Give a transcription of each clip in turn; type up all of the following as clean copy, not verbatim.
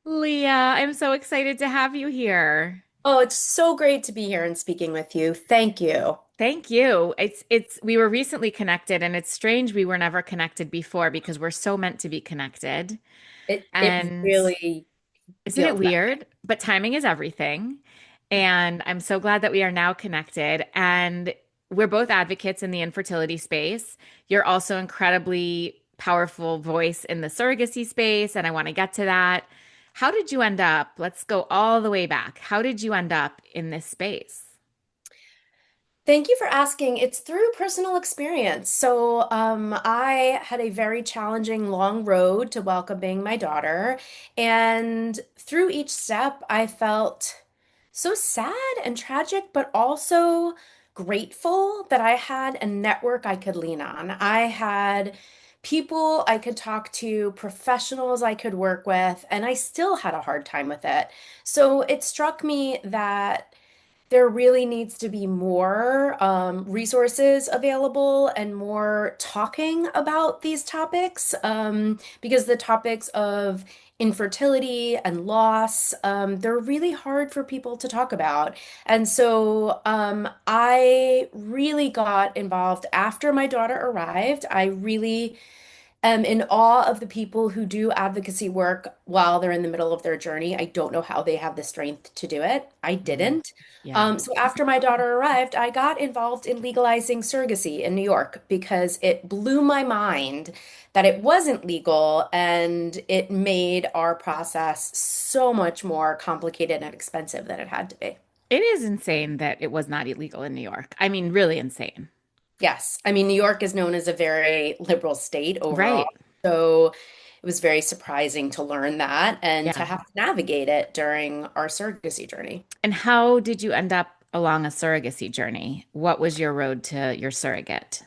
Leah, I'm so excited to have you here. Oh, it's so great to be here and speaking with you. Thank you. Thank you. It's we were recently connected and it's strange we were never connected before because we're so meant to be connected. It And really isn't it feels that. weird? But timing is everything. And I'm so glad that we are now connected. And we're both advocates in the infertility space. You're also incredibly powerful voice in the surrogacy space, and I want to get to that. How did you end up? Let's go all the way back. How did you end up in this space? Thank you for asking. It's through personal experience. I had a very challenging long road to welcoming my daughter. And through each step, I felt so sad and tragic, but also grateful that I had a network I could lean on. I had people I could talk to, professionals I could work with, and I still had a hard time with it. So it struck me that there really needs to be more resources available and more talking about these topics because the topics of infertility and loss, they're really hard for people to talk about. I really got involved after my daughter arrived. I really am in awe of the people who do advocacy work while they're in the middle of their journey. I don't know how they have the strength to do it. I Mm, didn't. yeah. So after my daughter arrived, I got involved in legalizing surrogacy in New York because it blew my mind that it wasn't legal and it made our process so much more complicated and expensive than it had to be. It is insane that it was not illegal in New York. I mean, really insane. Yes. I mean, New York is known as a very liberal state overall. Right. So it was very surprising to learn that and to Yeah. have to navigate it during our surrogacy journey. And how did you end up along a surrogacy journey? What was your road to your surrogate?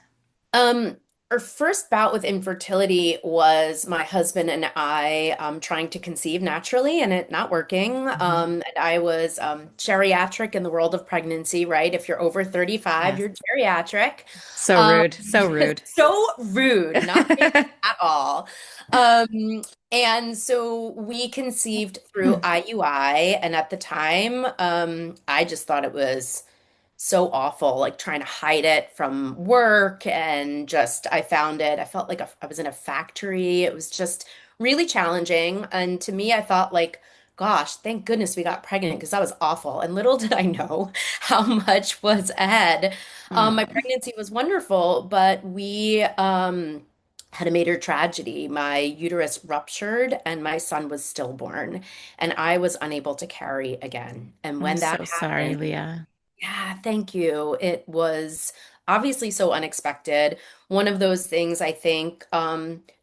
Um, our first bout with infertility was my husband and I trying to conceive naturally and it not working. Mhm. And I was geriatric in the world of pregnancy, right? If you're over 35, Yes. you're geriatric. So Um, rude. So rude. so rude, not fair at all. Um, and so we conceived through IUI, and at the time, I just thought it was so awful, like trying to hide it from work and just I found it. I felt like I was in a factory. It was just really challenging. And to me, I thought like, gosh, thank goodness we got pregnant because that was awful. And little did I know how much was ahead. My Oh, pregnancy was wonderful, but we had a major tragedy. My uterus ruptured and my son was stillborn, and I was unable to carry again. And I'm when that so sorry, happened, Leah. yeah, thank you. It was obviously so unexpected. One of those things I think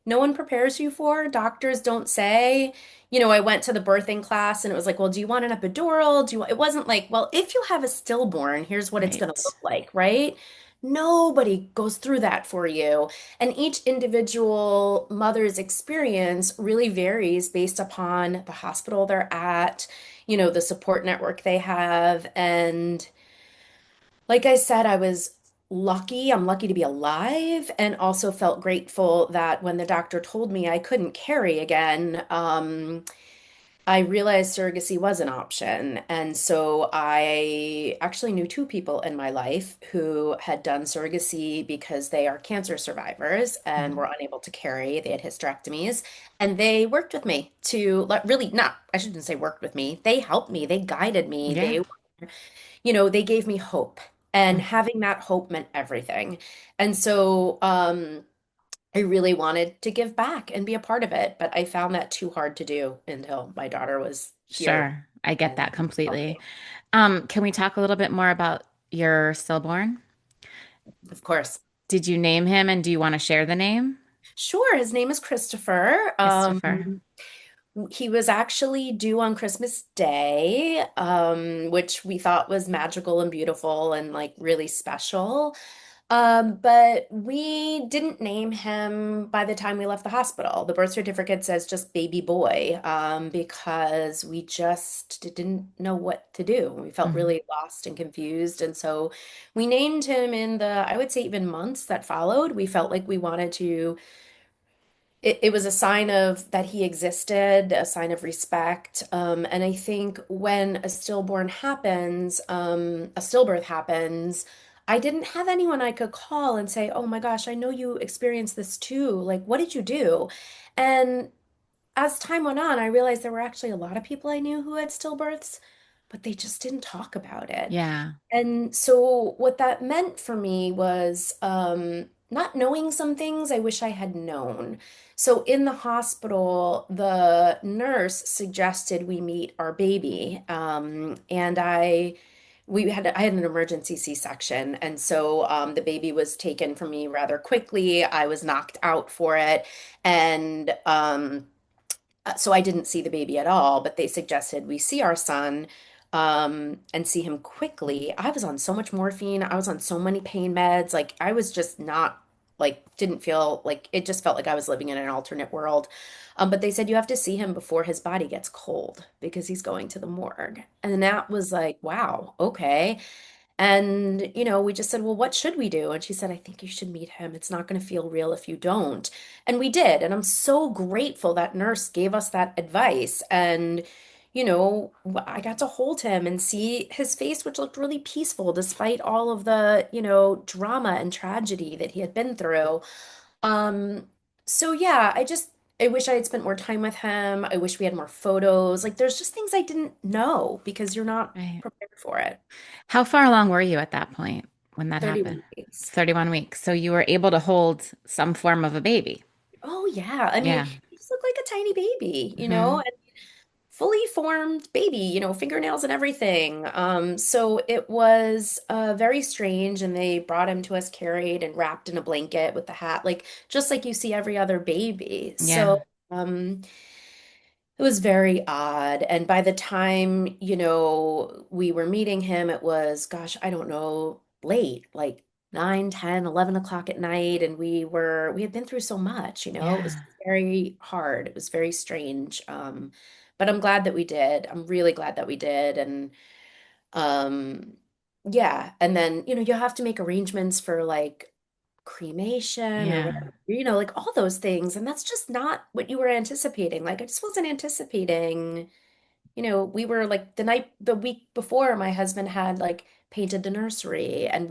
no one prepares you for. Doctors don't say, I went to the birthing class and it was like, well, do you want an epidural? It wasn't like, well, if you have a stillborn, here's what it's going to Right. look like, right? Nobody goes through that for you. And each individual mother's experience really varies based upon the hospital they're at, the support network they have. And like I said, I was lucky. I'm lucky to be alive, and also felt grateful that when the doctor told me I couldn't carry again, I realized surrogacy was an option. And so I actually knew two people in my life who had done surrogacy because they are cancer survivors and Mhm. were unable to carry. They had hysterectomies, and they worked with me to really not, I shouldn't say worked with me. They helped me, they guided me, Yeah. they gave me hope. And Mhm. having that hope meant everything. And so I really wanted to give back and be a part of it, but I found that too hard to do until my daughter was here Sure. I get and that completely. healthy. Can we talk a little bit more about your stillborn? Of course. Did you name him and do you want to share the name? Sure, his name is Christopher. Christopher. He was actually due on Christmas Day, which we thought was magical and beautiful and like really special. But we didn't name him by the time we left the hospital. The birth certificate says just baby boy, because we just didn't know what to do. We felt Mhm. really lost and confused. And so we named him in the, I would say, even months that followed. We felt like we wanted to it was a sign of that he existed, a sign of respect. And I think when a stillbirth happens, I didn't have anyone I could call and say, "Oh my gosh, I know you experienced this too. Like, what did you do?" And as time went on, I realized there were actually a lot of people I knew who had stillbirths, but they just didn't talk about it. Yeah. And so what that meant for me was not knowing some things I wish I had known. So in the hospital, the nurse suggested we meet our baby, and I had an emergency C-section, and so the baby was taken from me rather quickly. I was knocked out for it, and so I didn't see the baby at all, but they suggested we see our son and see him quickly. I was on so much morphine. I was on so many pain meds. Like I was just not like didn't feel like it just felt like I was living in an alternate world. But they said you have to see him before his body gets cold because he's going to the morgue. And that was like, wow, okay. And, we just said, well, what should we do? And she said, I think you should meet him. It's not going to feel real if you don't. And we did. And I'm so grateful that nurse gave us that advice. And, I got to hold him and see his face, which looked really peaceful despite all of the, drama and tragedy that he had been through. Um, so yeah, I wish I had spent more time with him. I wish we had more photos. Like there's just things I didn't know because you're not Right. prepared for it. How far along were you at that point when that 31 happened? weeks. 31 weeks. So you were able to hold some form of a baby. Oh yeah. I mean, Yeah. he just looked like a tiny baby, Hmm. and fully formed baby, fingernails and everything. So it was very strange, and they brought him to us carried and wrapped in a blanket with the hat, like just like you see every other baby. Yeah. So it was very odd. And by the time, we were meeting him, it was, gosh, I don't know, late, like 9, 10, 11 o'clock at night. And we had been through so much, it was Yeah. very hard. It was very strange. But I'm glad that we did. I'm really glad that we did. And yeah. And then, you'll have to make arrangements for like cremation or Yeah. whatever, like all those things. And that's just not what you were anticipating. Like, I just wasn't anticipating, we were like the week before, my husband had like painted the nursery. And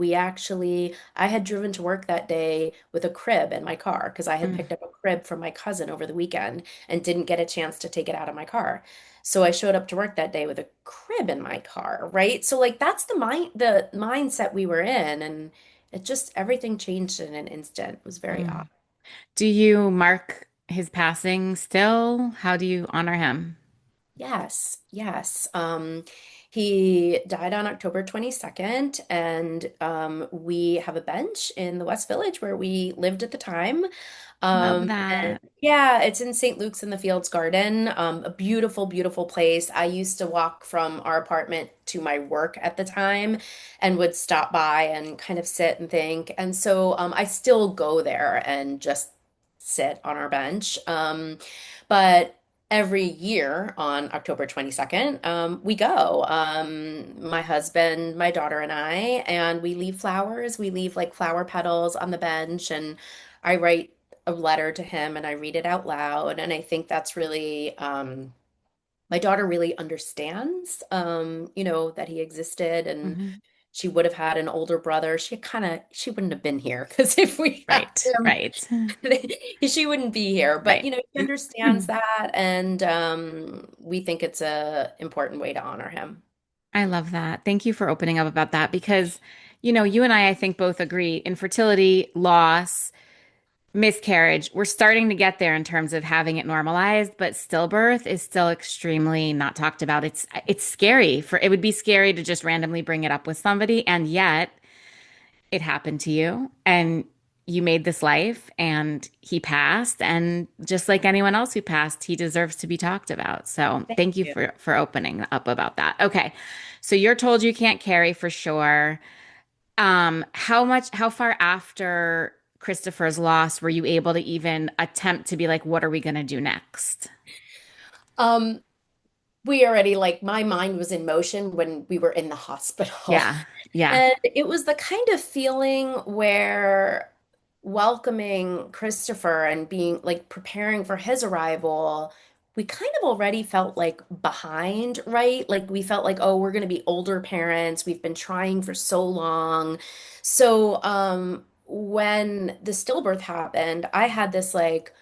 I had driven to work that day with a crib in my car because I had Mm. picked up a crib from my cousin over the weekend and didn't get a chance to take it out of my car. So I showed up to work that day with a crib in my car, right? So like that's the mindset we were in. And it just everything changed in an instant. It was very odd. Mm. Do you mark his passing still? How do you honor him? Yes, yes. He died on October 22nd, and we have a bench in the West Village where we lived at the time. Love And that. yeah, it's in St. Luke's in the Fields Garden. A beautiful, beautiful place. I used to walk from our apartment to my work at the time and would stop by and kind of sit and think. And so I still go there and just sit on our bench. But every year on October 22nd, we go. My husband, my daughter, and I, and we leave flowers. We leave like flower petals on the bench, and I write a letter to him and I read it out loud. And I think that's really, my daughter really understands, that he existed, and Hmm. she would have had an older brother. She wouldn't have been here because if we had Right. him, Right. she wouldn't be here. But Right. he understands that, and we think it's a important way to honor him. I love that. Thank you for opening up about that because, you and I think both agree infertility, loss, miscarriage, we're starting to get there in terms of having it normalized, but stillbirth is still extremely not talked about. It's scary it would be scary to just randomly bring it up with somebody, and yet it happened to you and you made this life and he passed, and just like anyone else who passed, he deserves to be talked about. So Thank thank you you. for opening up about that. Okay. So you're told you can't carry for sure. How far after Christopher's loss were you able to even attempt to be like, what are we going to do next? Um, we already like my mind was in motion when we were in the hospital. Yeah. Yeah. And it was the kind of feeling where welcoming Christopher and being like preparing for his arrival, we kind of already felt like behind, right? Like we felt like, oh, we're going to be older parents. We've been trying for so long. So, when the stillbirth happened, I had this like,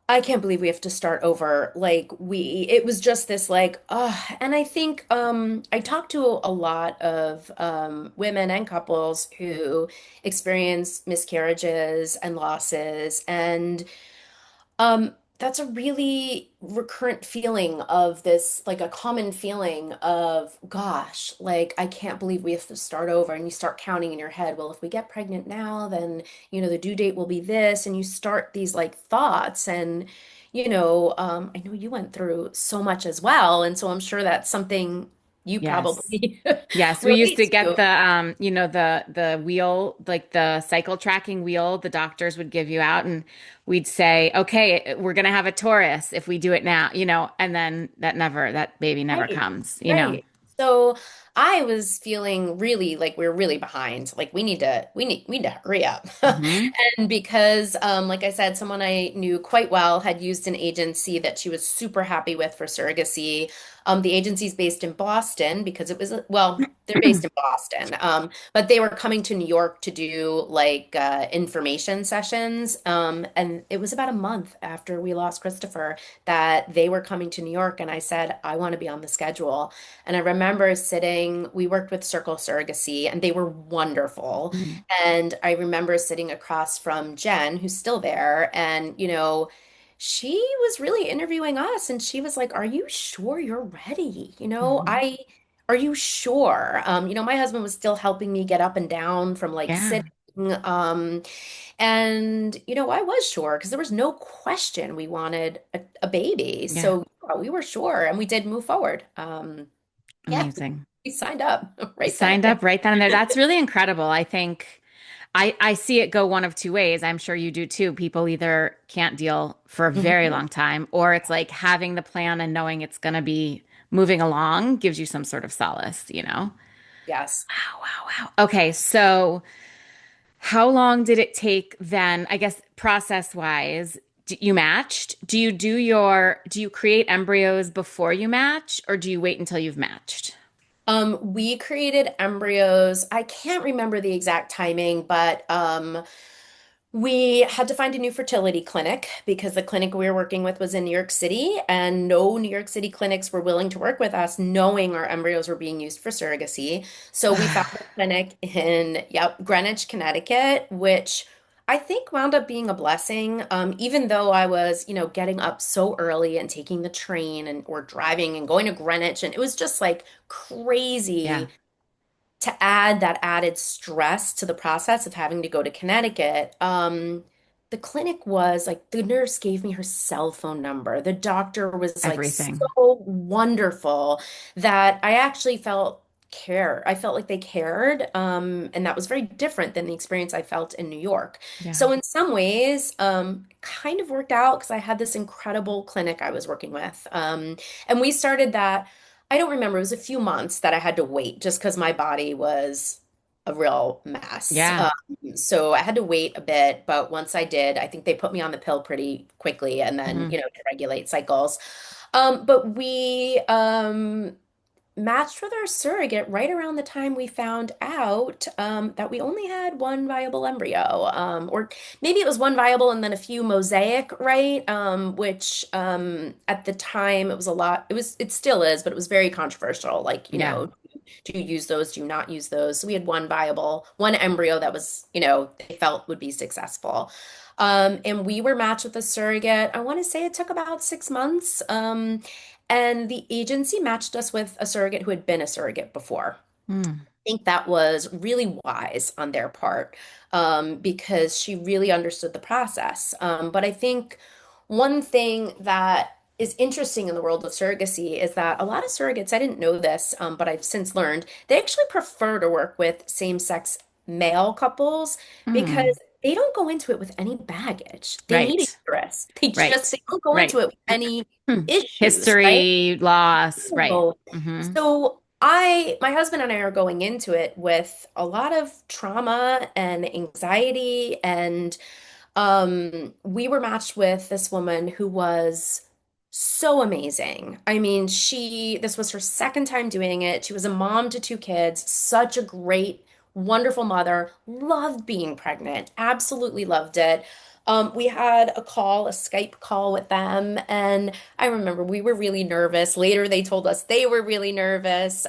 I can't believe we have to start over. It was just this like, and I think I talked to a lot of women and couples who experience miscarriages and losses, and that's a really recurrent feeling of this, like a common feeling of, gosh, like I can't believe we have to start over. And you start counting in your head, well, if we get pregnant now, then, the due date will be this. And you start these like thoughts. And, I know you went through so much as well. And so I'm sure that's something you Yes. probably Yes, we used relate to get to. the wheel, like the cycle tracking wheel the doctors would give you out, and we'd say, "Okay, we're gonna have a Taurus if we do it now," and then that baby never Right, comes. right. So I was feeling really like we are really behind. Like we need to hurry up. Hmm. And because like I said, someone I knew quite well had used an agency that she was super happy with for surrogacy. The agency's based in Boston because it was well, they're based in Boston. But they were coming to New York to do like information sessions. And it was about a month after we lost Christopher that they were coming to New York, and I said, I want to be on the schedule. And I remember we worked with Circle Surrogacy, and they were wonderful. And I remember sitting across from Jen, who's still there, and she was really interviewing us, and she was like, "Are you sure you're ready? Hmm. Are you sure?" My husband was still helping me get up and down from like Yeah, sitting. Um, and, I was sure because there was no question we wanted a baby. yeah, So yeah, we were sure and we did move forward. Yeah, amazing. we signed up right then and Signed there. up right then and there. That's really incredible. I think I see it go one of two ways. I'm sure you do too. People either can't deal for a very Mhm. long time, or it's like having the plan and knowing it's going to be moving along gives you some sort of solace. Yes. Wow, wow, wow. Okay, so how long did it take then? I guess process wise, you matched. Do you create embryos before you match, or do you wait until you've matched? We created embryos. I can't remember the exact timing, but we had to find a new fertility clinic because the clinic we were working with was in New York City, and no New York City clinics were willing to work with us, knowing our embryos were being used for surrogacy. So we found a clinic in, yep, Greenwich, Connecticut, which I think wound up being a blessing. Even though I was, getting up so early and taking the train and or driving and going to Greenwich, and it was just like Yeah, crazy to add that added stress to the process of having to go to Connecticut. The clinic was like the nurse gave me her cell phone number. The doctor was like everything. so wonderful that I actually felt care. I felt like they cared. And that was very different than the experience I felt in New York. Yeah. So in some ways, kind of worked out because I had this incredible clinic I was working with. And we started that. I don't remember. It was a few months that I had to wait just because my body was a real mess. Yeah. So I had to wait a bit, but once I did, I think they put me on the pill pretty quickly and then, Hmm. to regulate cycles. But we matched with our surrogate right around the time we found out that we only had one viable embryo, or maybe it was one viable and then a few mosaic, right? Which at the time it was a lot. It still is, but it was very controversial. Like, Yeah. do you use those? Do you not use those? So we had one viable, one embryo that was, they felt would be successful. And we were matched with a surrogate. I want to say it took about 6 months. And the agency matched us with a surrogate who had been a surrogate before. Mm. I think that was really wise on their part, because she really understood the process. But I think one thing that is interesting in the world of surrogacy is that a lot of surrogates, I didn't know this, but I've since learned, they actually prefer to work with same-sex male couples Mm. because they don't go into it with any baggage. They need a Right. uterus. They Right. don't go into Right. it with any Hmm. issues, right? History, loss. Right. So, Hmm. so my husband and I are going into it with a lot of trauma and anxiety, and we were matched with this woman who was so amazing. I mean, this was her second time doing it. She was a mom to two kids, such a great, wonderful mother, loved being pregnant, absolutely loved it. We had a Skype call with them, and I remember we were really nervous. Later, they told us they were really nervous.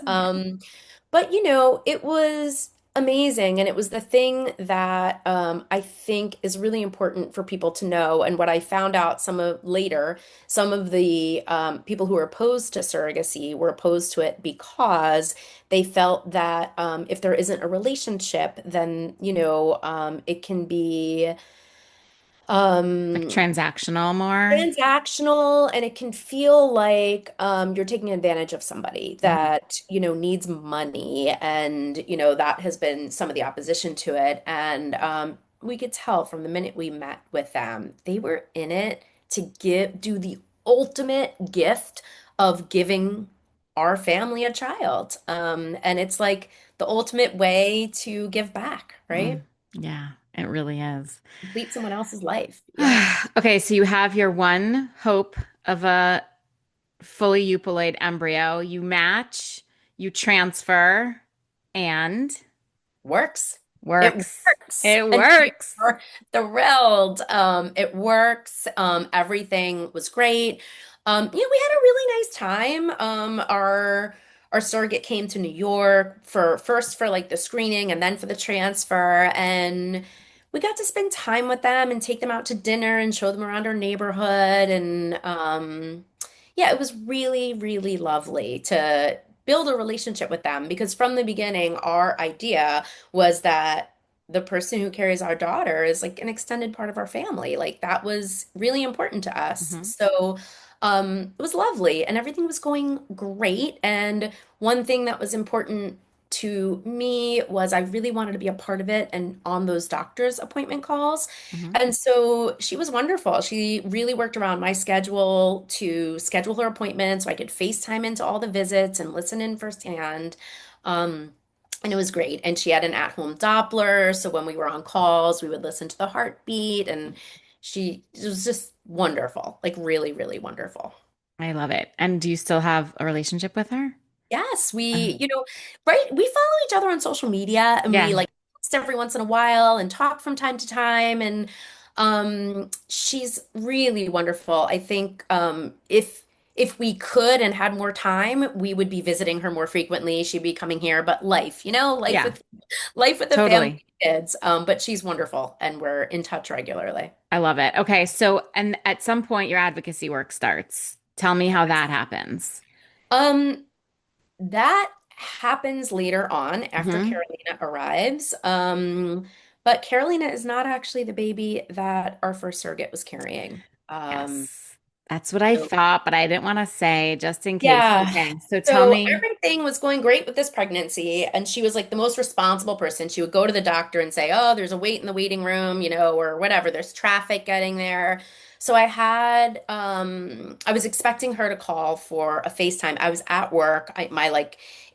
But it was amazing. And it was the thing that I think is really important for people to know. And what I found out some of the people who were opposed to surrogacy were opposed to it because they felt that if there isn't a relationship, then, it can be. Like Um, transactional more. transactional, and it can feel like you're taking advantage of somebody Mhm. that needs money, and that has been some of the opposition to it. And we could tell from the minute we met with them, they were in it to do the ultimate gift of giving our family a child, and it's like the ultimate way to give back, right? Mm. Yeah, it really is. Complete someone else's life. Yeah. Okay, so you have your one hope of a fully euploid embryo. You match, you transfer, and Works. It works. works. It And we works. are thrilled. It works. Everything was great. We had a really nice time. Our surrogate came to New York for first for like the screening and then for the transfer. And we got to spend time with them and take them out to dinner and show them around our neighborhood. And yeah, it was really, really lovely to build a relationship with them because from the beginning, our idea was that the person who carries our daughter is like an extended part of our family. Like that was really important to us. Hmm. So it was lovely and everything was going great. And one thing that was important to me was I really wanted to be a part of it and on those doctor's appointment calls. Hmm. And so she was wonderful. She really worked around my schedule to schedule her appointments so I could FaceTime into all the visits and listen in firsthand. Um, and it was great. And she had an at-home Doppler. So when we were on calls, we would listen to the heartbeat. And it was just wonderful, like really, really wonderful. I love it. And do you still have a relationship with her? Yes, Uh, right, we follow each other on social media and we yeah. like text every once in a while and talk from time to time, and she's really wonderful. I think if we could and had more time, we would be visiting her more frequently. She'd be coming here, but life, Yeah, life with the family totally. and kids. But she's wonderful and we're in touch regularly. I love it. Okay, so and at some point your advocacy work starts. Tell me how that happens. Um, That happens later on after Hmm. Carolina arrives. But Carolina is not actually the baby that our first surrogate was carrying. Yes. That's what I So thought, but I didn't want to say just in case. yeah. Okay, so tell So me. everything was going great with this pregnancy, and she was like the most responsible person. She would go to the doctor and say, "Oh, there's a wait in the waiting room, or whatever. There's traffic getting there." So I was expecting her to call for a FaceTime. I was at work.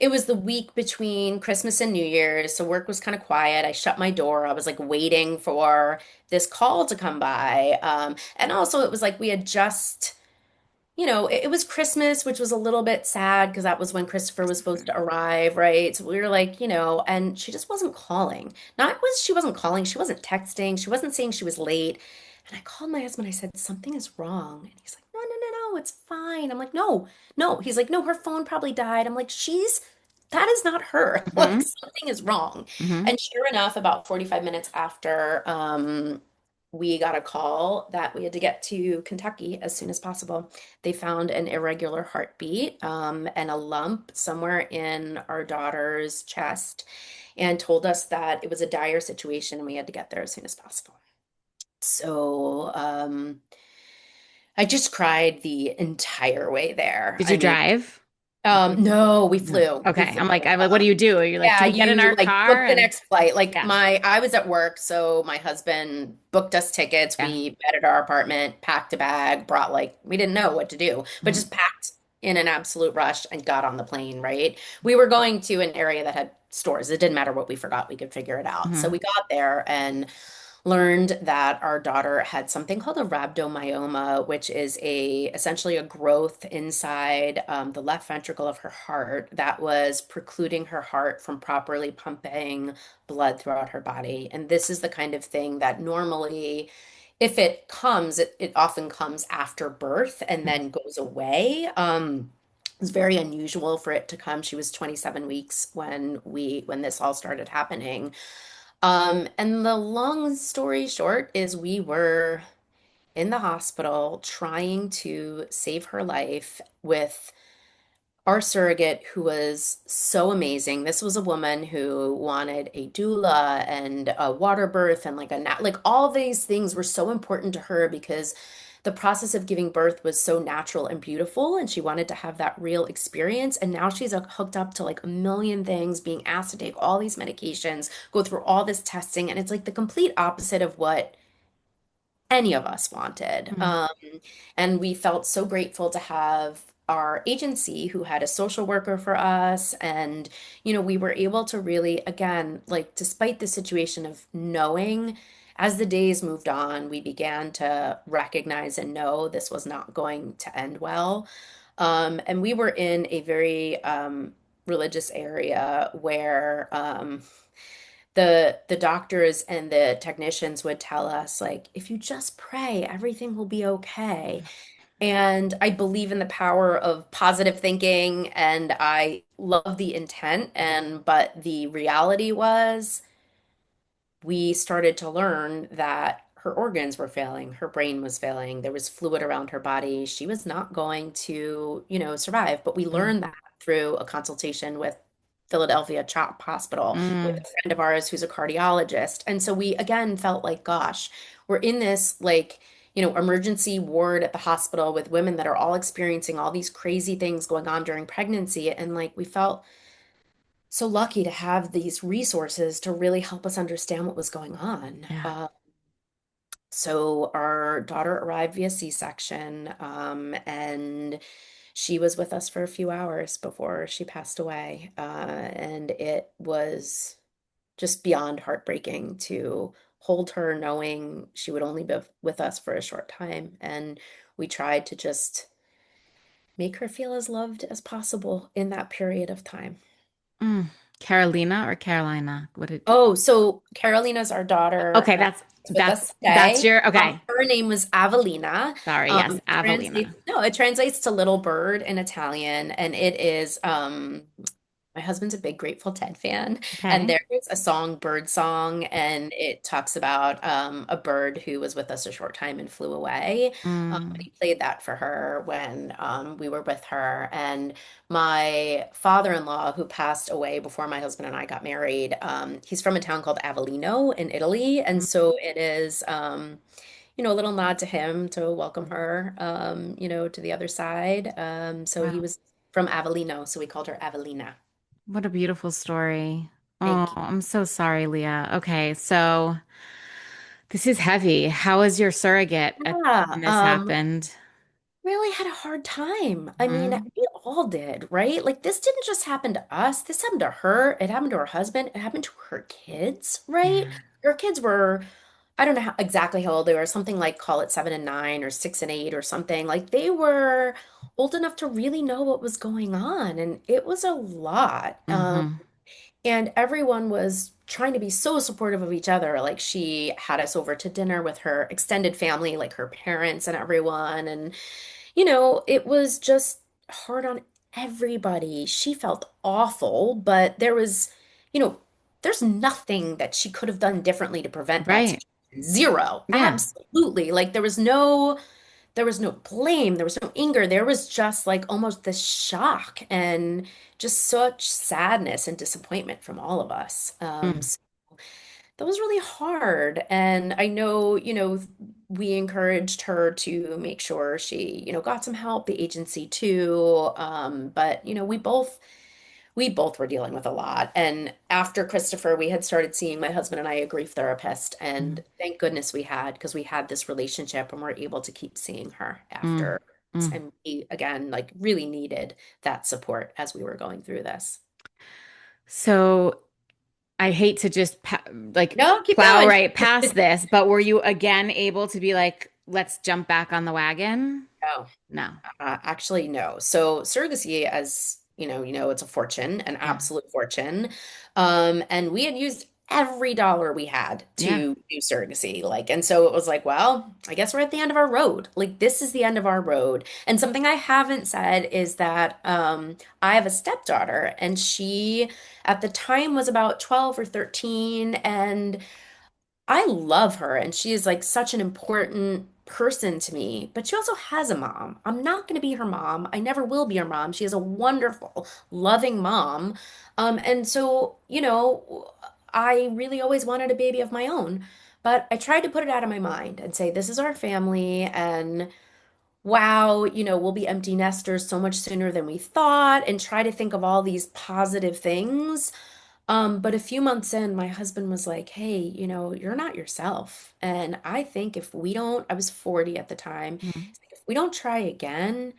It was the week between Christmas and New Year's, so work was kind of quiet. I shut my door. I was like waiting for this call to come by. And also it was like we had just it was Christmas, which was a little bit sad because that was when Christopher was supposed to arrive, right? So we were like, and she just wasn't calling. Not was she wasn't calling, she wasn't texting, she wasn't saying she was late. And I called my husband, I said, something is wrong. And he's like, no, no, no, no, it's fine. I'm like, no, no. He's like, no, her phone probably died. I'm like, that is not her. Like, Hmm. something is wrong. Hmm. And sure enough, about 45 minutes after, we got a call that we had to get to Kentucky as soon as possible. They found an irregular heartbeat and a lump somewhere in our daughter's chest and told us that it was a dire situation and we had to get there as soon as possible. So I just cried the entire way there. Did you I mean, drive? no, we No. flew. We Okay. flew. I'm like, what do you do? Are you like, Yeah, can we get in you our like car? book the And next flight. yeah, I was at work, so my husband booked us tickets. yeah. We met at our apartment, packed a bag, brought we didn't know what to do, but Mhm. just packed in an absolute rush and got on the plane, right? We were going to an area that had stores. It didn't matter what we forgot, we could figure it out. So Hmm. we got there and learned that our daughter had something called a rhabdomyoma, which is a essentially a growth inside the left ventricle of her heart that was precluding her heart from properly pumping blood throughout her body. And this is the kind of thing that normally, if it comes, it often comes after birth and then goes away. It's very unusual for it to come. She was 27 weeks when this all started happening. And the long story short is we were in the hospital trying to save her life with our surrogate who was so amazing. This was a woman who wanted a doula and a water birth and like a nat like all these things were so important to her because the process of giving birth was so natural and beautiful and she wanted to have that real experience and now she's hooked up to like a million things, being asked to take all these medications, go through all this testing, and it's like the complete opposite of what any of us wanted. Hmm. And we felt so grateful to have our agency who had a social worker for us. And, we were able to really, again, like, despite the situation of knowing, as the days moved on, we began to recognize and know this was not going to end well. And we were in a very religious area where the doctors and the technicians would tell us like if you just pray everything will be okay, and I believe in the power of positive thinking and I love the intent, and but the reality was we started to learn that her organs were failing, her brain was failing, there was fluid around her body. She was not going to, survive. But we Mm. learned that through a consultation with Philadelphia CHOP Hospital with Mm. a friend of ours who's a cardiologist. And so we again felt like, gosh, we're in this like, emergency ward at the hospital with women that are all experiencing all these crazy things going on during pregnancy. And like we felt so lucky to have these resources to really help us understand what was going on. Yeah. So our daughter arrived via C-section, and she was with us for a few hours before she passed away. And it was just beyond heartbreaking to hold her knowing she would only be with us for a short time. And we tried to just make her feel as loved as possible in that period of time. Mm. Carolina or Carolina? What did? Oh, so Carolina's our daughter Okay, is with us that's today. your okay. Her name was Avelina. Sorry, yes, Translates Avelina. no, it translates to little bird in Italian, and it is my husband's a big Grateful Dead fan, and Okay. there is a song, Bird Song, and it talks about a bird who was with us a short time and flew away. And Mm. he played that for her when we were with her. And my father-in-law, who passed away before my husband and I got married, he's from a town called Avellino in Italy, and so it is. A little nod to him to welcome her, to the other side. So he Wow. was from Avellino, so we called her Avellina. What a beautiful story. Oh, Thank you. I'm so sorry, Leah. Okay, so this is heavy. How was your surrogate Yeah, when this happened? really had a hard time. I mean, Hmm. we all did, right? Like this didn't just happen to us. This happened to her. It happened to her husband. It happened to her kids, right? Yeah. Her kids were, I don't know exactly how old they were, something like call it 7 and 9 or 6 and 8 or something. Like they were old enough to really know what was going on, and it was a lot. Hmm. And everyone was trying to be so supportive of each other. Like she had us over to dinner with her extended family, like her parents and everyone. And, it was just hard on everybody. She felt awful, but you know, there's nothing that she could have done differently to prevent that Right. situation. Zero. Yeah. Absolutely. Like there was no blame, there was no anger, there was just like almost this shock and just such sadness and disappointment from all of us. Mm. So that was really hard. And I know, we encouraged her to make sure she, got some help, the agency too. But we both were dealing with a lot. And after Christopher, we had started seeing my husband and I a grief therapist. And Mm. thank goodness we had, because we had this relationship and we're able to keep seeing her Mm. after. Mm. And we, again, like really needed that support as we were going through this. So I hate to just like No, keep plow going. right past this, but were you again able to be like, let's jump back on the wagon? No. No. Actually, no. So surrogacy, as it's a fortune, an Yeah. absolute fortune. And we had used every dollar we had Yeah. to do surrogacy. Like, and so it was like, well, I guess we're at the end of our road. Like, this is the end of our road. And something I haven't said is that I have a stepdaughter, and she at the time was about 12 or 13, and I love her and she is like such an important person to me, but she also has a mom. I'm not going to be her mom. I never will be her mom. She is a wonderful, loving mom. And so, I really always wanted a baby of my own, but I tried to put it out of my mind and say, this is our family and wow, we'll be empty nesters so much sooner than we thought and try to think of all these positive things. But a few months in, my husband was like, hey, you're not yourself. And I think if we don't, I was 40 at the time, Mm. he's like, if we don't try again,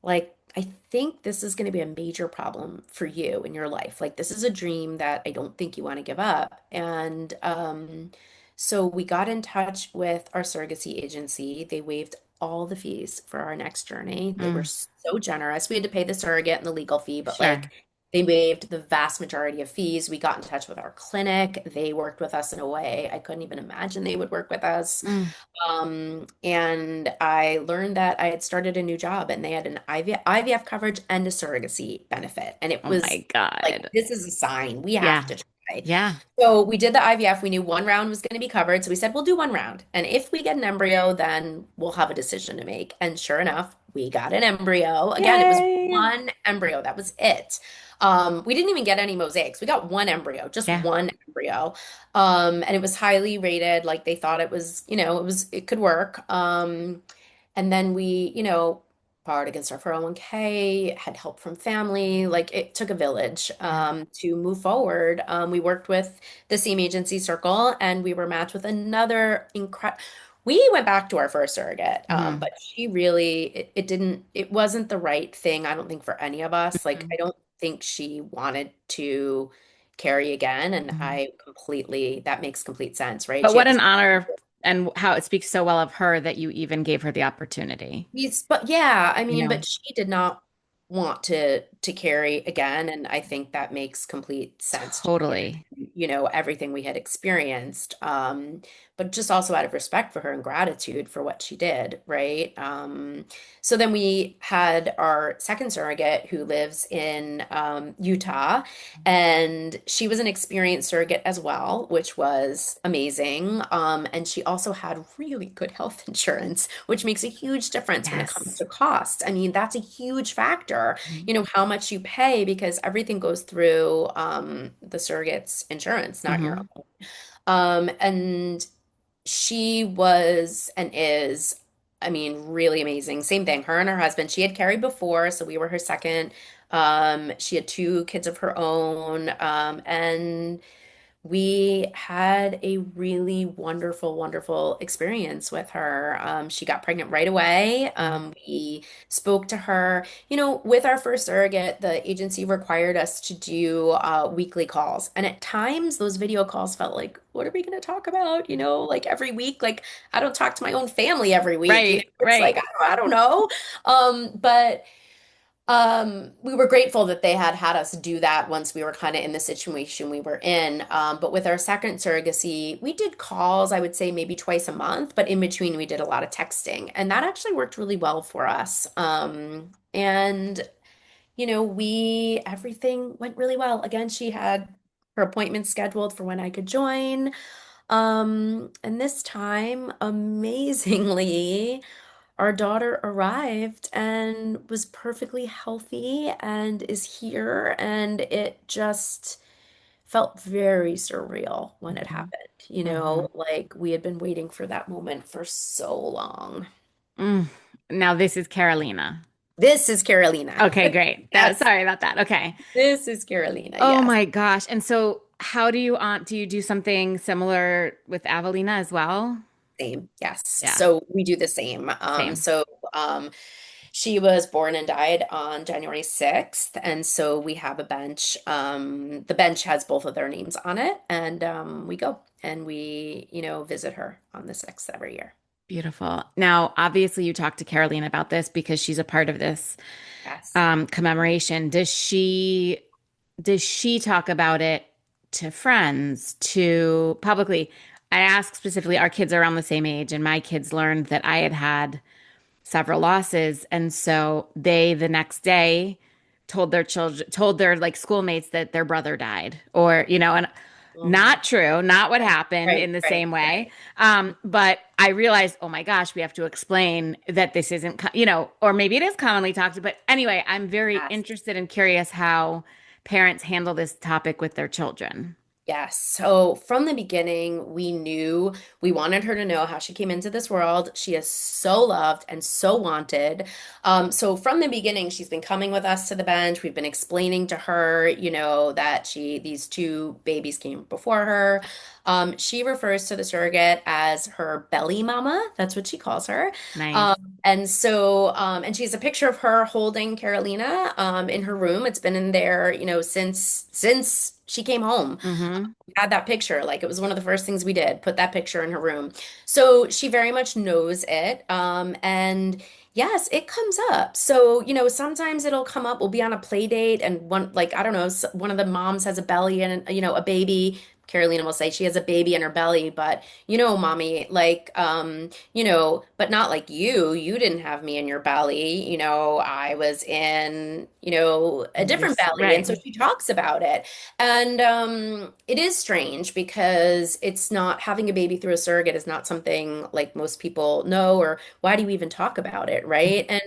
like, I think this is going to be a major problem for you in your life. Like, this is a dream that I don't think you want to give up. And so we got in touch with our surrogacy agency. They waived all the fees for our next journey. They were Mm. so generous. We had to pay the surrogate and the legal fee, but like, Sure. they waived the vast majority of fees. We got in touch with our clinic. They worked with us in a way I couldn't even imagine they would work with us. Mm. And I learned that I had started a new job and they had an IVF coverage and a surrogacy benefit. And it Oh was my like, God. this is a sign. We have Yeah. to try. Yeah. So we did the IVF. We knew one round was going to be covered. So we said, we'll do one round. And if we get an embryo, then we'll have a decision to make. And sure enough, we got an embryo. Again, it was Yay. one embryo. That was it. We didn't even get any mosaics. We got one embryo, just Yeah. one embryo. And it was highly rated, like they thought it was, it could work. And then we, borrowed against our 401k, had help from family. Like it took a village Yeah. to move forward. We worked with the same agency Circle, and we were matched with another incredible. We went back to our first surrogate, Hmm. but she really, it didn't, it wasn't the right thing, I don't think, for any of us. Like, I Hmm. don't think she wanted to carry again. And Hmm. I completely, that makes complete sense, right? But She what had an this. honor and how it speaks so well of her that you even gave her the opportunity, But yeah, I you mean, know? but she did not want to carry again, and I think that makes complete sense, just Totally. given, everything we had experienced. But just also out of respect for her and gratitude for what she did, right? So then we had our second surrogate who lives in Utah, and she was an experienced surrogate as well, which was amazing. And she also had really good health insurance, which makes a huge difference when it comes Yes. to cost. I mean, that's a huge factor, Mhm. how much you pay because everything goes through the surrogate's insurance, not your Mhm. own. And she was and is, I mean, really amazing. Same thing. Her and her husband, she had carried before, so we were her second. She had two kids of her own. And we had a really wonderful, wonderful experience with her. She got pregnant right away. Mhm. We spoke to her. With our first surrogate, the agency required us to do weekly calls. And at times, those video calls felt like, what are we going to talk about? Like every week, like I don't talk to my own family every week. Right, It's like, right. I don't know. But we were grateful that they had us do that once we were kind of in the situation we were in. But with our second surrogacy, we did calls, I would say maybe twice a month, but in between we did a lot of texting. And that actually worked really well for us. And everything went really well. Again, she had her appointment scheduled for when I could join. And this time, amazingly, our daughter arrived and was perfectly healthy and is here, and it just felt very surreal when it Mhm. happened. Mhm. Like we had been waiting for that moment for so long. Mm. Now this is Carolina. This is Carolina. Okay, great. Yes, Sorry about that. Okay. this is Carolina. Oh Yes, my gosh. And so how do you do something similar with Avelina as well? same. Yes. Yeah, So we do the same. same. Um, She was born and died on January 6th, and so we have a bench. The bench has both of their names on it, and we go and we visit her on the 6th every year. Beautiful. Now, obviously, you talked to Caroline about this because she's a part of this Yes. commemoration. Does she talk about it to friends, to publicly? I ask specifically, our kids are around the same age, and my kids learned that I had had several losses. And so they, the next day, told their like schoolmates that their brother died, and Oh, not true, not what happened right, in the right, same way. right. But I realized, oh my gosh, we have to explain that this isn't, or maybe it is commonly talked about. But anyway, I'm very Yes. interested and curious how parents handle this topic with their children. Yes. So from the beginning, we knew we wanted her to know how she came into this world. She is so loved and so wanted. So from the beginning, she's been coming with us to the bench. We've been explaining to her that these two babies came before her. She refers to the surrogate as her belly mama. That's what she calls her. Nice. Um, and she has a picture of her holding Carolina in her room. It's been in there since she came home. Mm-hmm. Had that picture. Like it was one of the first things we did, put that picture in her room. So she very much knows it. And yes, it comes up. So sometimes it'll come up. We'll be on a play date and I don't know, one of the moms has a belly and a baby. Carolina will say she has a baby in her belly, but mommy, but not like you. You didn't have me in your belly. I was in a different belly. And Right. so she talks about it. And it is strange because it's not having a baby through a surrogate is not something like most people know, or why do you even talk about it, right? And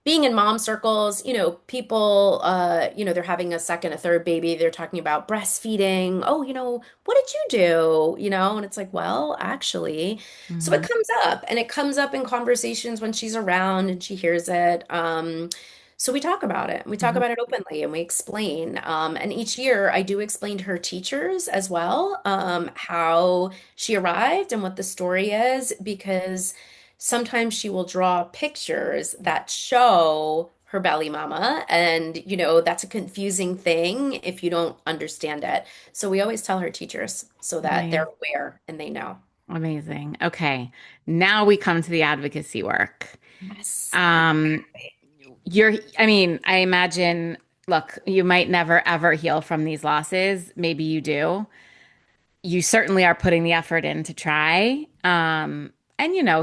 being in mom circles people, they're having a second, a third baby, they're talking about breastfeeding. Oh what did you do? And it's like, well, actually, so it Mm-hmm. comes up and it comes up in conversations when she's around and she hears it. So we talk about it. We talk Mm-hmm. about it openly and we explain. And each year I do explain to her teachers as well how she arrived and what the story is, because sometimes she will draw pictures that show her belly mama. And that's a confusing thing if you don't understand it. So we always tell her teachers so that they're Nice. aware and they know. Amazing. Okay. Now we come to the advocacy work. Yes, Um, exactly. I mean, I imagine, look, you might never ever heal from these losses. Maybe you do. You certainly are putting the effort in to try. And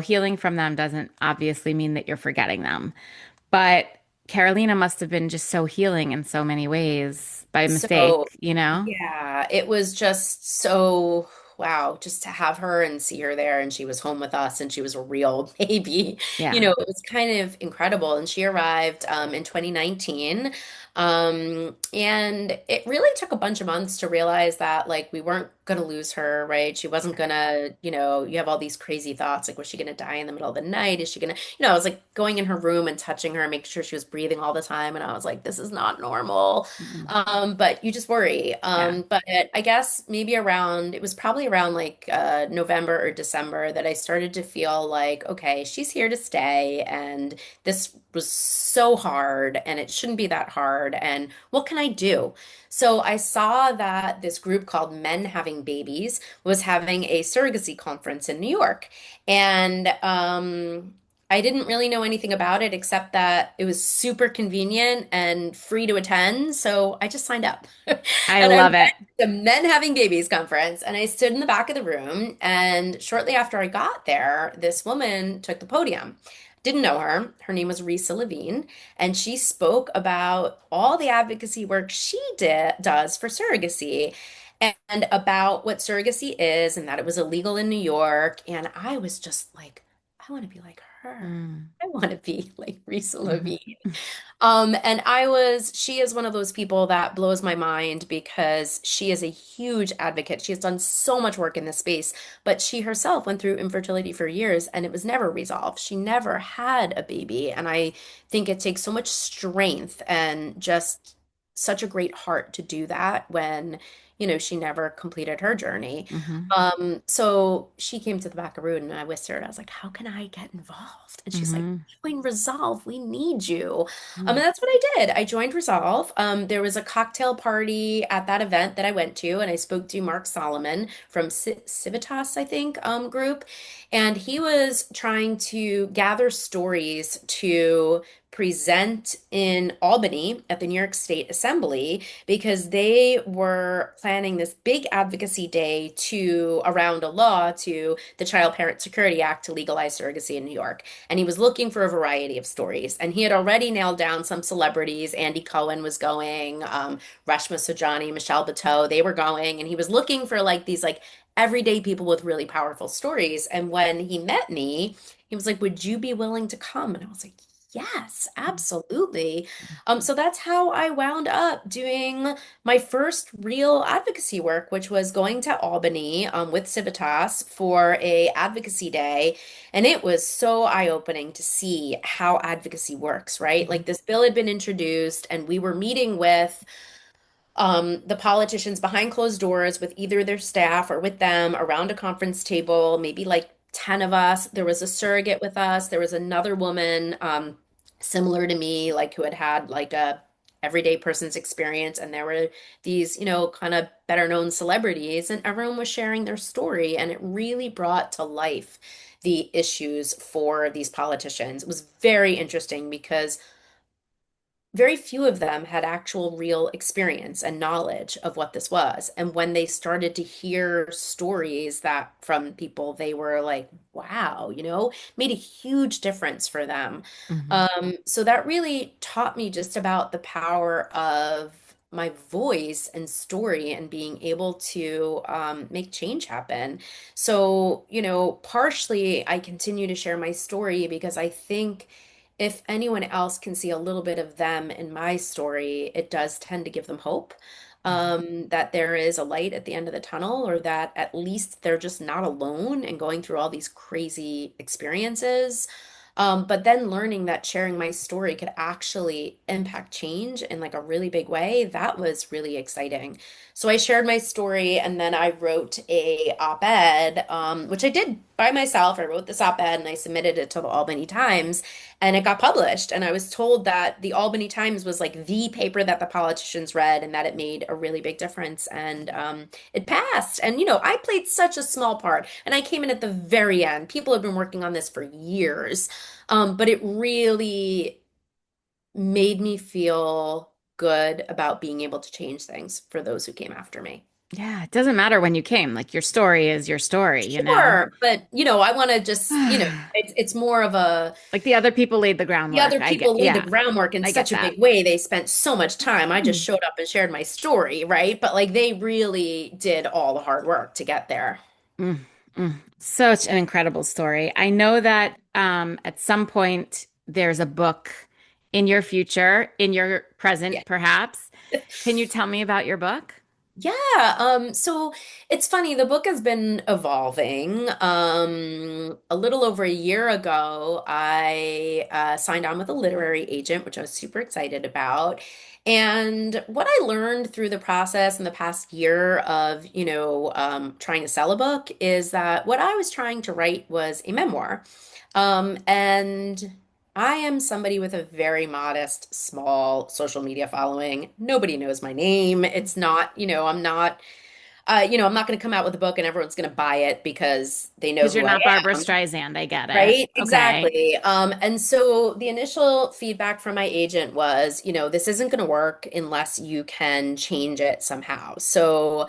healing from them doesn't obviously mean that you're forgetting them. But Carolina must have been just so healing in so many ways by So, mistake? yeah, it was just so wow, just to have her and see her there. And she was home with us and she was a real baby. Yeah. It was kind of incredible. And she arrived in 2019. And it really took a bunch of months to realize that like we weren't gonna lose her, right? She wasn't gonna you have all these crazy thoughts like, was she gonna die in the middle of the night? Is she gonna I was like going in her room and touching her, making sure she was breathing all the time. And I was like, this is not normal. Mm-mm. But you just worry. Yeah. But I guess maybe it was probably around like November or December that I started to feel like, okay, she's here to stay. And this was so hard and it shouldn't be that hard. And what can I do? So I saw that this group called Men Having Babies was having a surrogacy conference in New York. And I didn't really know anything about it except that it was super convenient and free to attend. So I just signed up. I And I went love it. to the Men Having Babies conference and I stood in the back of the room. And shortly after I got there, this woman took the podium. Didn't know her. Her name was Risa Levine, and she spoke about all the advocacy work does for surrogacy and about what surrogacy is and that it was illegal in New York. And I was just like, I want to be like her. Mm. I want to be like Risa Mhm. Levine. She is one of those people that blows my mind because she is a huge advocate. She has done so much work in this space, but she herself went through infertility for years and it was never resolved. She never had a baby. And I think it takes so much strength and just such a great heart to do that when, she never completed her journey. Mm-hmm. So she came to the back of Rude and I whispered, I was like, how can I get involved? And she's like, Mm-hmm. join Resolve. We need you. And that's what I did. I joined Resolve. There was a cocktail party at that event that I went to, and I spoke to Mark Solomon from Civitas, I think, group. And he was trying to gather stories to present in Albany at the New York State Assembly because they were planning this big advocacy day to around a law to the Child Parent Security Act to legalize surrogacy in New York. And he was looking for a variety of stories. And he had already nailed down some celebrities. Andy Cohen was going, Reshma Saujani, Michelle Buteau, they were going. And he was looking for like these like everyday people with really powerful stories. And when he met me, he was like, would you be willing to come? And I was like, yes, absolutely. So that's how I wound up doing my first real advocacy work, which was going to Albany with Civitas for a advocacy day. And it was so eye-opening to see how advocacy works, right? Mm-hmm. Like this bill had been introduced, and we were meeting with the politicians behind closed doors with either their staff or with them around a conference table, maybe like 10 of us. There was a surrogate with us. There was another woman, similar to me, like who had had like a everyday person's experience. And there were these, kind of better known celebrities, and everyone was sharing their story. And it really brought to life the issues for these politicians. It was very interesting because very few of them had actual real experience and knowledge of what this was. And when they started to hear stories that from people, they were like, wow, made a huge difference for them. Mm-hmm. So that really taught me just about the power of my voice and story and being able to make change happen. So, partially I continue to share my story because I think if anyone else can see a little bit of them in my story, it does tend to give them hope, that there is a light at the end of the tunnel, or that at least they're just not alone and going through all these crazy experiences. But then learning that sharing my story could actually impact change in like a really big way, that was really exciting. So I shared my story, and then I wrote a op-ed, which I did by myself. I wrote this op-ed and I submitted it to the Albany Times, and it got published. And I was told that the Albany Times was like the paper that the politicians read and that it made a really big difference. And it passed. And, I played such a small part. And I came in at the very end. People have been working on this for years. But it really made me feel good about being able to change things for those who came after me. Yeah, it doesn't matter when you came. Like your story is your story. Sure, but I want to just, it's more of a Like the other people laid the the groundwork. other people laid the Yeah, groundwork in I get such a that. big way. They spent so much time. I just Mm, showed up and shared my story, right? But like they really did all the hard work to get there. mm, mm. Such an incredible story. I know that at some point there's a book in your future, in your Yeah. present, perhaps. Can you tell me about your book? Yeah, so it's funny, the book has been evolving. A little over a year ago, I signed on with a literary agent, which I was super excited about. And what I learned through the process in the past year of, trying to sell a book is that what I was trying to write was a memoir. And I am somebody with a very modest, small social media following. Nobody knows my name. It's not, I'm not going to come out with a book and everyone's going to buy it because they know Because you're who I not Barbara am. Streisand. I get it. Right? Okay. Exactly. And so the initial feedback from my agent was, this isn't going to work unless you can change it somehow. So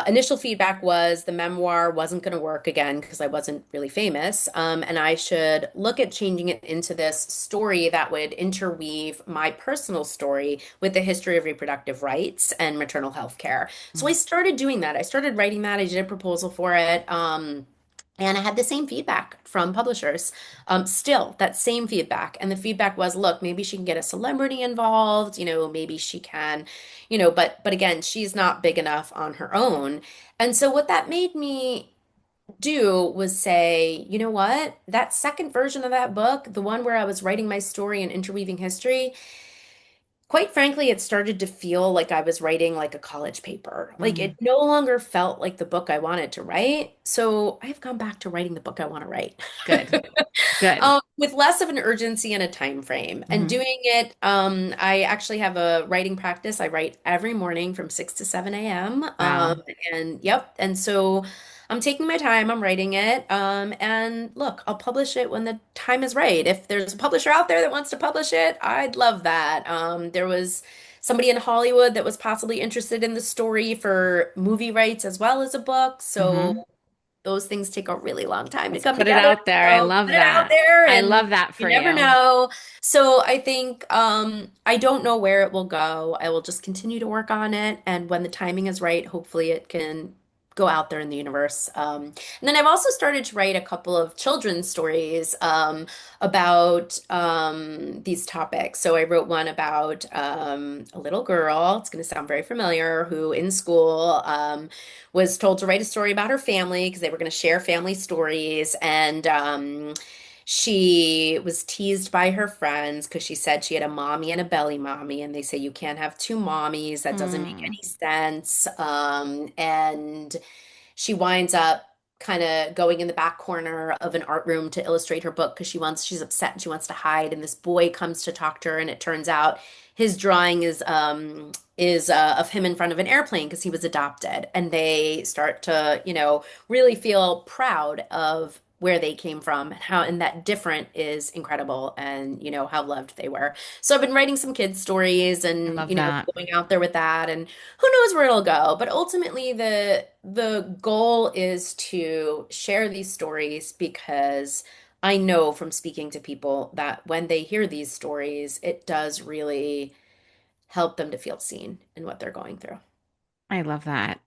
initial feedback was the memoir wasn't going to work again because I wasn't really famous. And I should look at changing it into this story that would interweave my personal story with the history of reproductive rights and maternal health care. So I Mm, started doing that. I started writing that. I did a proposal for it. And I had the same feedback from publishers. Still, that same feedback. And the feedback was, look, maybe she can get a celebrity involved, maybe she can, but again, she's not big enough on her own. And so what that made me do was say, you know what? That second version of that book, the one where I was writing my story and interweaving history, Quite frankly, it started to feel like I was writing like a college paper. Like it Mm, no longer felt like the book I wanted to write. So I've gone back to writing the book I want to write. good, good. With less of an urgency and a time frame. And Hmm. doing it, I actually have a writing practice. I write every morning from 6 to 7 a.m. Wow. And yep. And so I'm taking my time, I'm writing it. And look, I'll publish it when the time is right. If there's a publisher out there that wants to publish it, I'd love that. There was somebody in Hollywood that was possibly interested in the story for movie rights as well as a book. So Hmm. those things take a really long time to Let's come put it together. out there. I So love put it out that. there I and love that you for never you. know. So I think I don't know where it will go. I will just continue to work on it. And when the timing is right, hopefully it can go out there in the universe. And then I've also started to write a couple of children's stories about these topics. So I wrote one about a little girl. It's going to sound very familiar, who in school was told to write a story about her family because they were going to share family stories. And she was teased by her friends because she said she had a mommy and a belly mommy, and they say you can't have two mommies. That doesn't make Mm, any sense. And she winds up kind of going in the back corner of an art room to illustrate her book because she's upset and she wants to hide. And this boy comes to talk to her, and it turns out his drawing is of him in front of an airplane because he was adopted. And they start to, really feel proud of where they came from and how and that different is incredible and how loved they were. So I've been writing some kids stories I and love that. going out there with that, and who knows where it'll go. But ultimately the goal is to share these stories because I know from speaking to people that when they hear these stories, it does really help them to feel seen in what they're going through. I love that.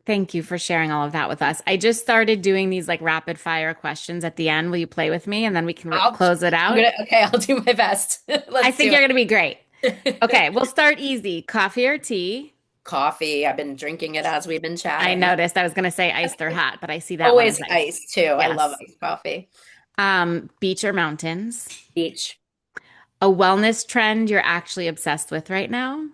Thank you for sharing all of that with us. I just started doing these like rapid fire questions at the end. Will you play with me and then we can I'll, close it I'm out? gonna, okay, I'll do my best. I Let's think do you're going to be great. it. Okay, we'll start easy. Coffee or tea? Coffee. I've been drinking it as we've been I chatting. noticed I was going to say iced or hot, but I see that one Always as iced. ice too. I love Yes. iced coffee. Beach or mountains? Beach. A wellness trend you're actually obsessed with right now?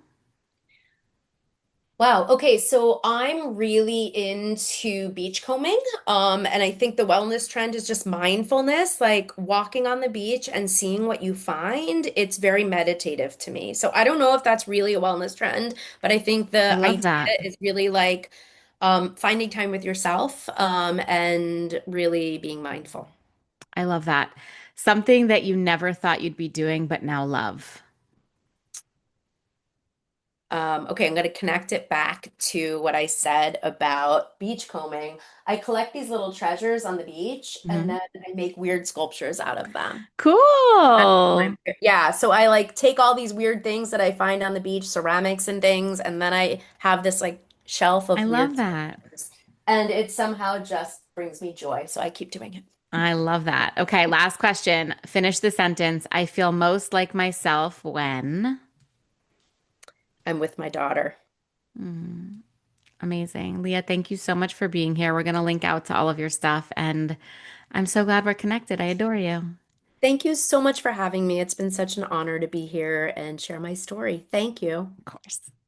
Wow. Okay, so I'm really into beachcombing. And I think the wellness trend is just mindfulness, like walking on the beach and seeing what you find. It's very meditative to me. So I don't know if that's really a wellness trend, but I think I the love idea that. is really like finding time with yourself, and really being mindful. I love that. Something that you never thought you'd be doing, but now love. Okay, I'm going to connect it back to what I said about beachcombing. I collect these little treasures on the beach and Mhm. then I make weird sculptures out of them. That's Cool. yeah, so I like take all these weird things that I find on the beach, ceramics and things, and then I have this like shelf I of love weird that. sculptures. And it somehow just brings me joy, so I keep doing it. I love that. Okay, last question. Finish the sentence. I feel most like myself when. I'm with my daughter. Mm, amazing. Leah, thank you so much for being here. We're going to link out to all of your stuff, and I'm so glad we're connected. I adore you. Thank you so much for having me. It's been such an honor to be here and share my story. Thank you. Of course.